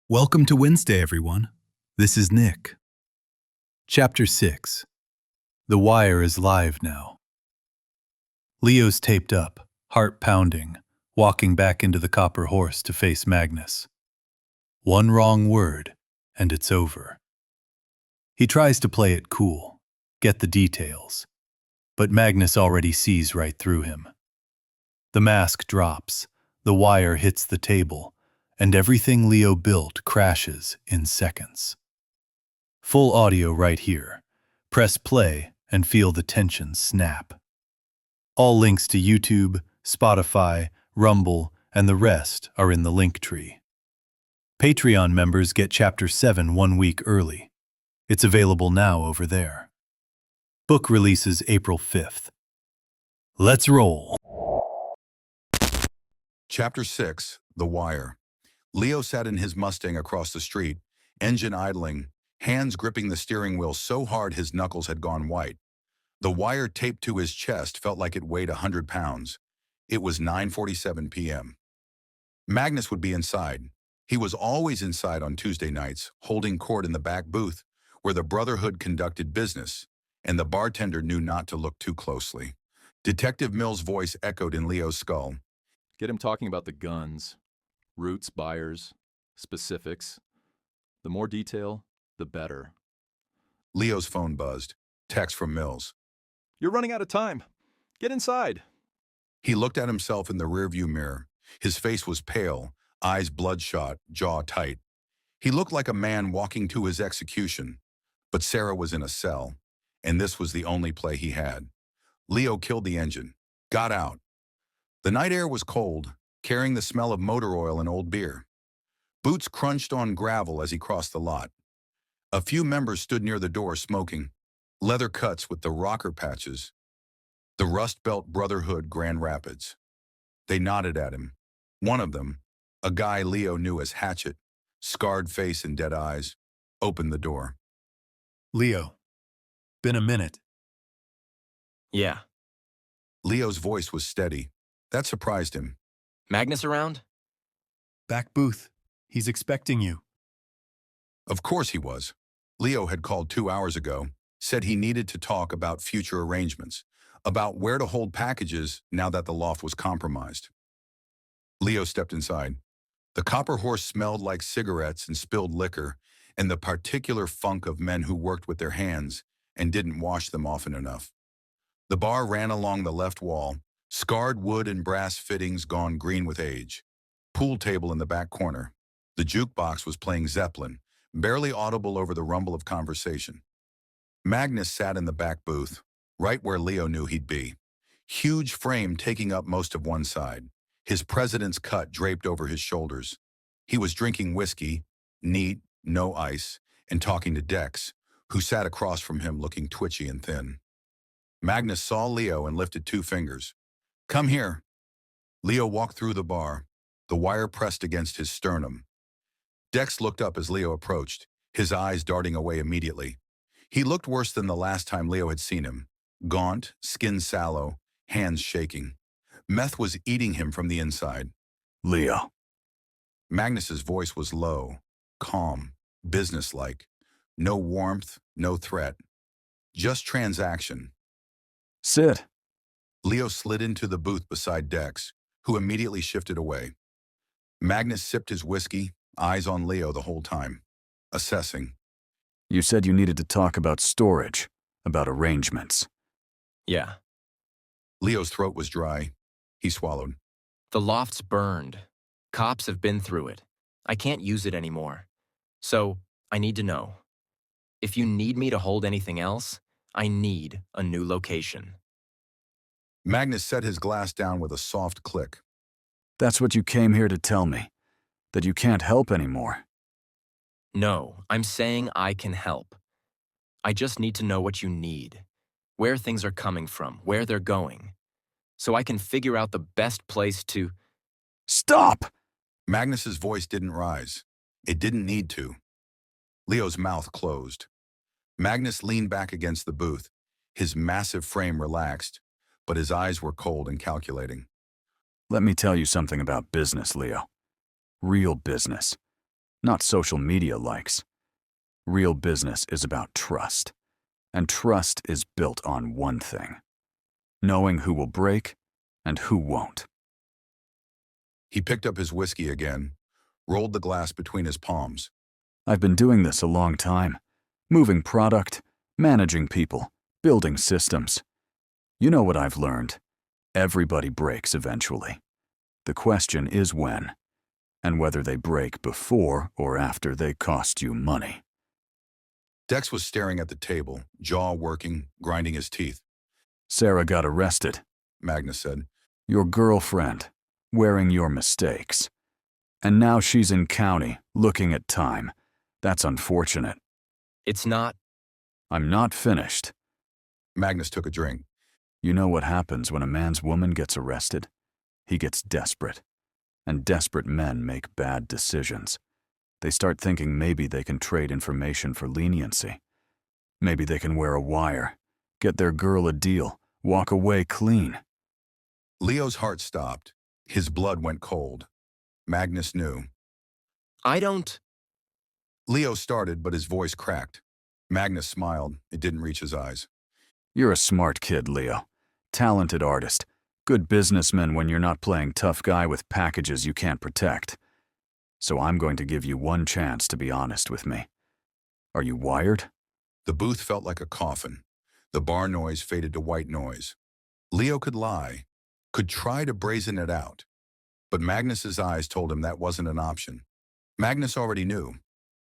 Welcome to Wednesday, everyone. This is Nick. Chapter 6. The Wire is live now. Leo's taped up, heart pounding, walking back into the Copper Horse to face Magnus. One wrong word, and it's over. He tries to play it cool, get the details, but Magnus already sees right through him. The mask drops, the wire hits the table, and everything Leo built crashes in seconds. Full audio right here. Press play and feel the tension snap. All links to YouTube, Spotify, Rumble, and the rest are in the link tree. Patreon members get Chapter 7 1 week early. It's available now over there. Book releases April 5th. Let's roll. Chapter 6, The Wire. Leo sat in his Mustang across the street, engine idling, hands gripping the steering wheel so hard his knuckles had gone white. The wire taped to his chest felt like it weighed 100 pounds. It was 9:47 p.m. Magnus would be inside. He was always inside on Tuesday nights, holding court in the back booth, where the Brotherhood conducted business, and the bartender knew not to look too closely. Detective Mill's voice echoed in Leo's skull. Get him talking about the guns. Routes, buyers, specifics. The more detail, the better. Leo's phone buzzed. Text from Mills. You're running out of time. Get inside. He looked at himself in the rearview mirror. His face was pale, eyes bloodshot, jaw tight. He looked like a man walking to his execution. But Sarah was in a cell, and this was the only play he had. Leo killed the engine, got out. The night air was cold, carrying the smell of motor oil and old beer. Boots crunched on gravel as he crossed the lot. A few members stood near the door smoking, leather cuts with the rocker patches. The Rust Belt Brotherhood, Grand Rapids. They nodded at him. One of them, a guy Leo knew as Hatchet, scarred face and dead eyes, opened the door. Leo, been a minute. Yeah. Leo's voice was steady. That surprised him. Magnus around? Back booth. He's expecting you. Of course he was. Leo had called 2 hours ago, said he needed to talk about future arrangements, about where to hold packages now that the loft was compromised. Leo stepped inside. The Copper Horse smelled like cigarettes and spilled liquor, and the particular funk of men who worked with their hands and didn't wash them often enough. The bar ran along the left wall, scarred wood and brass fittings gone green with age. Pool table in the back corner. The jukebox was playing Zeppelin, barely audible over the rumble of conversation. Magnus sat in the back booth, right where Leo knew he'd be. Huge frame taking up most of one side, his president's cut draped over his shoulders. He was drinking whiskey, neat, no ice, and talking to Dex, who sat across from him looking twitchy and thin. Magnus saw Leo and lifted 2 fingers. Come here. Leo walked through the bar, the wire pressed against his sternum. Dex looked up as Leo approached, his eyes darting away immediately. He looked worse than the last time Leo had seen him. Gaunt, skin sallow, hands shaking. Meth was eating him from the inside. Leo. Magnus's voice was low, calm, businesslike. No warmth, no threat. Just transaction. Sit. Leo slid into the booth beside Dex, who immediately shifted away. Magnus sipped his whiskey, eyes on Leo the whole time, assessing. You said you needed to talk about storage, about arrangements. Yeah. Leo's throat was dry. He swallowed. The loft's burned. Cops have been through it. I can't use it anymore. So, I need to know. If you need me to hold anything else, I need a new location. Magnus set his glass down with a soft click. That's what you came here to tell me, that you can't help anymore. No, I'm saying I can help. I just need to know what you need, where things are coming from, where they're going, so I can figure out the best place to... Stop! Magnus's voice didn't rise. It didn't need to. Leo's mouth closed. Magnus leaned back against the booth, his massive frame relaxed, but his eyes were cold and calculating. Let me tell you something about business, Leo. Real business. not social media likes. Real business is about trust, and trust is built on one thing: knowing who will break and who won't. He picked up his whiskey again, rolled the glass between his palms. I've been doing this a long time, moving product, managing people, building systems. You know what I've learned. Everybody breaks eventually. The question is when, and whether they break before or after they cost you money. Dex was staring at the table, jaw working, grinding his teeth. Sarah got arrested. Magnus said. Your girlfriend, wearing your mistakes. And now she's in county, looking at time. That's unfortunate. It's not. I'm not finished. Magnus took a drink. You know what happens when a man's woman gets arrested? He gets desperate. And desperate men make bad decisions. They start thinking maybe they can trade information for leniency. Maybe they can wear a wire, get their girl a deal, walk away clean. Leo's heart stopped. His blood went cold. Magnus knew. I don't. Leo started, but his voice cracked. Magnus smiled. It didn't reach his eyes. You're a smart kid, Leo. Talented artist. Good businessman when you're not playing tough guy with packages you can't protect. So I'm going to give you one chance to be honest with me. Are you wired? The booth felt like a coffin. The bar noise faded to white noise. Leo could lie, could try to brazen it out. But Magnus's eyes told him that wasn't an option. Magnus already knew,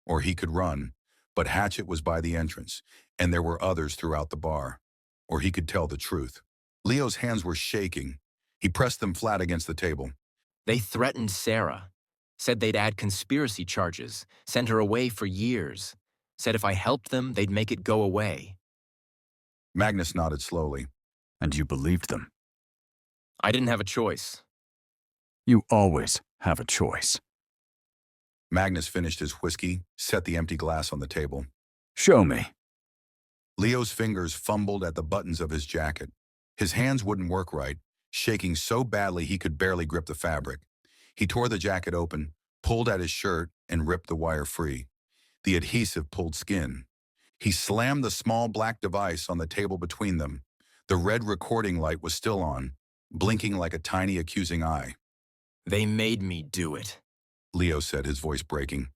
or he could run, but Hatchet was by the entrance, and there were others throughout the bar. Or he could tell the truth. Leo's hands were shaking. He pressed them flat against the table. They threatened Sarah. Said they'd add conspiracy charges, sent her away for years. Said if I helped them, they'd make it go away. Magnus nodded slowly. And you believed them? I didn't have a choice. You always have a choice. Magnus finished his whiskey, set the empty glass on the table. Show me. Leo's fingers fumbled at the buttons of his jacket. His hands wouldn't work right, shaking so badly he could barely grip the fabric. He tore the jacket open, pulled at his shirt, and ripped the wire free. The adhesive pulled skin. He slammed the small black device on the table between them. The red recording light was still on, blinking like a tiny accusing eye. They made me do it. Leo said, his voice breaking.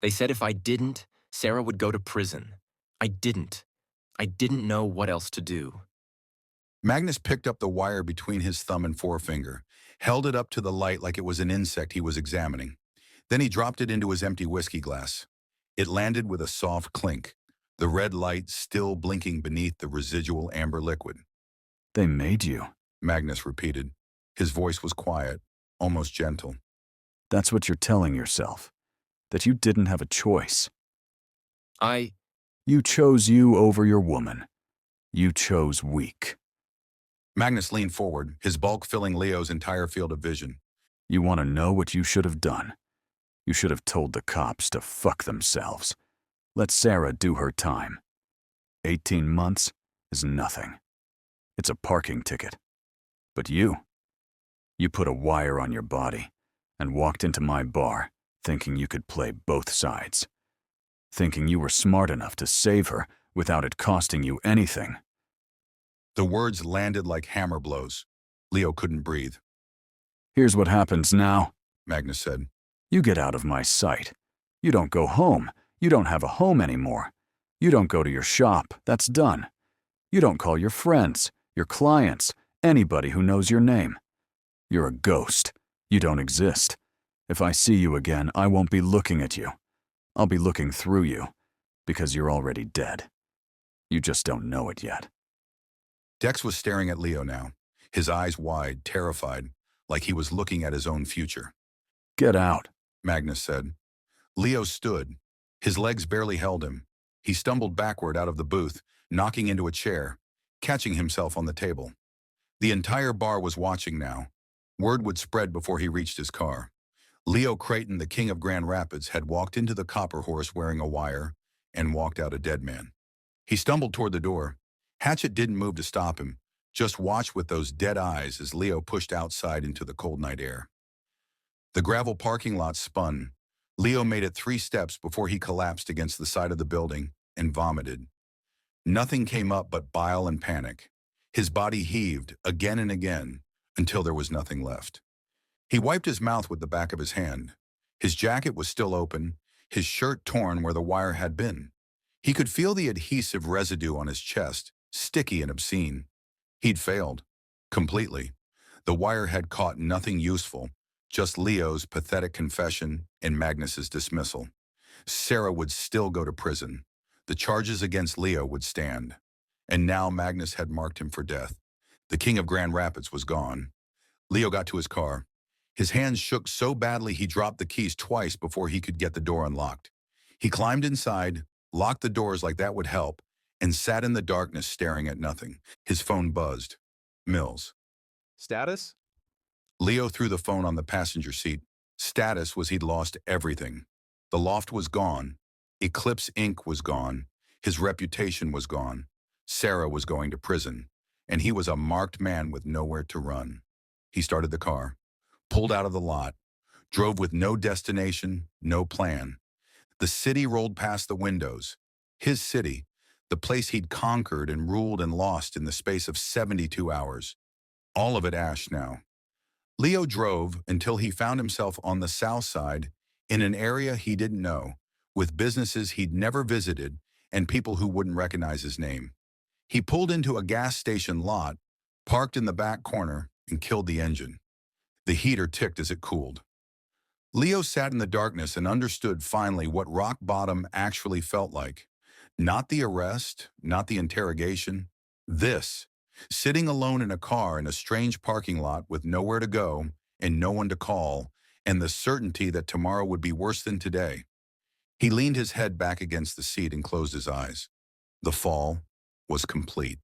They said if I didn't, Sarah would go to prison. I didn't. I didn't know what else to do. Magnus picked up the wire between his thumb and forefinger, held it up to the light like it was an insect he was examining. Then he dropped it into his empty whiskey glass. It landed with a soft clink, the red light still blinking beneath the residual amber liquid. They made you. Magnus repeated. His voice was quiet, almost gentle. That's what you're telling yourself. That you didn't have a choice. You chose you over your woman. You chose weak. Magnus leaned forward, his bulk filling Leo's entire field of vision. You want to know what you should have done? You should have told the cops to fuck themselves. Let Sarah do her time. 18 months is nothing. It's a parking ticket. But you put a wire on your body and walked into my bar thinking you could play both sides. Thinking you were smart enough to save her without it costing you anything. The words landed like hammer blows. Leo couldn't breathe. Here's what happens now, Magnus said. You get out of my sight. You don't go home. You don't have a home anymore. You don't go to your shop. That's done. You don't call your friends, your clients, anybody who knows your name. You're a ghost. You don't exist. If I see you again, I won't be looking at you. I'll be looking through you, because you're already dead. You just don't know it yet. Dex was staring at Leo now, his eyes wide, terrified, like he was looking at his own future. Get out, Magnus said. Leo stood. His legs barely held him. He stumbled backward out of the booth, knocking into a chair, catching himself on the table. The entire bar was watching now. Word would spread before he reached his car. Leo Creighton, the king of Grand Rapids, had walked into the Copper Horse wearing a wire and walked out a dead man. He stumbled toward the door. Hatchet didn't move to stop him, just watched with those dead eyes as Leo pushed outside into the cold night air. The gravel parking lot spun. Leo made it 3 steps before he collapsed against the side of the building and vomited. Nothing came up but bile and panic. His body heaved again and again until there was nothing left. He wiped his mouth with the back of his hand. His jacket was still open, his shirt torn where the wire had been. He could feel the adhesive residue on his chest, sticky and obscene. He'd failed. Completely. The wire had caught nothing useful, just Leo's pathetic confession and Magnus's dismissal. Sarah would still go to prison. The charges against Leo would stand. And now Magnus had marked him for death. The king of Grand Rapids was gone. Leo got to his car. His hands shook so badly he dropped the keys twice before he could get the door unlocked. He climbed inside, locked the doors like that would help, and sat in the darkness staring at nothing. His phone buzzed. Mills. Status? Leo threw the phone on the passenger seat. Status was he'd lost everything. The loft was gone. Eclipse Inc. was gone. His reputation was gone. Sarah was going to prison. And he was a marked man with nowhere to run. He started the car, pulled out of the lot, drove with no destination, no plan. The city rolled past the windows. His city, the place he'd conquered and ruled and lost in the space of 72 hours. All of it ash now. Leo drove until he found himself on the south side in an area he didn't know, with businesses he'd never visited and people who wouldn't recognize his name. He pulled into a gas station lot, parked in the back corner, and killed the engine. The heater ticked as it cooled. Leo sat in the darkness and understood finally what rock bottom actually felt like. Not the arrest, not the interrogation. This, sitting alone in a car in a strange parking lot with nowhere to go and no one to call, and the certainty that tomorrow would be worse than today. He leaned his head back against the seat and closed his eyes. The fall was complete.